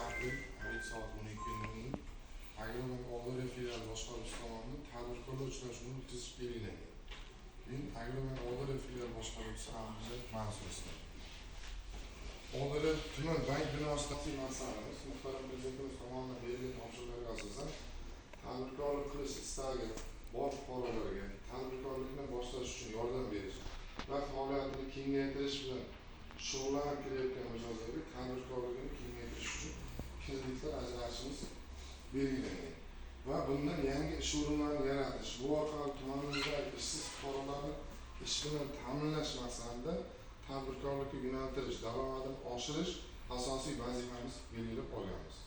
aprel ayet soat 12:00 Agrobank Oldiariya filiali boshqaruvchisi tomonidan tadbirkorlar uchrashuvini o'tkazish belgilangan. Men Agrobank Oldiariya filiali boshqaruvchisi Abduzak Mansurovman. Oldiariya tuman bank binosidagi maqsadimiz muhtaram prezidentimiz tomonidan berilgan topshiriqlarga asosan tadbirkorlik qilish istagi bor fuqarolarga tadbirkorlikni boshlash uchun yordam berish va faoliyatini kengaytirish bilan shug'ullanib kelayotgan mijozlarga tadbirkorligini kengaytirish uchun kreditlar ajratishimiz belgilangan va bundan yangi ish o'rinlarini yaratish, bu orqali tumanimizdagi ishsiz fuqarolarni ish bilan ta'minlash maqsadida tadbirkorlikka yo'naltirish, daromadini oshirish asosiy vazifamiz belgilab olganmiz.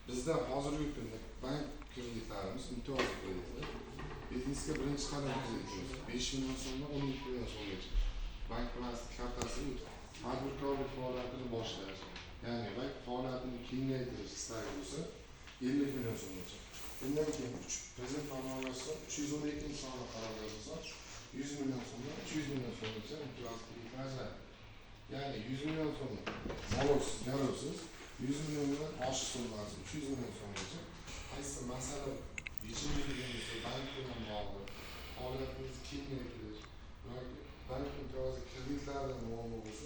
Bizda hozirgi kunda bank kreditlarimiz imtiyozli kreditlar. Biznesga birinchi qadam qo'yamiz. 5 million so'mdan 12 million so'mgacha bank plastik kartasiga o'tib tadbirkorlik faoliyatini boshlash, ya'ni bank faoliyatini kengaytirish istagi bo'lsa 50 million so'mgacha. Bundan keyin prezident farmoniga asosan 312 sonli qarorga asosan 100 million so'mdan 300 million so'mgacha imtiyozli kreditlar ajratiladi. Yani 100 milyon so'm zalogsiz, garovsiz, 100 milliondan oshiq summasi 300 million so'mgacha qaysi masala yechilmaganligini bank bilan bog'liq faoliyatimizni kengaytirish yoki bank imtiyozli kreditlardan muammo bo'lsa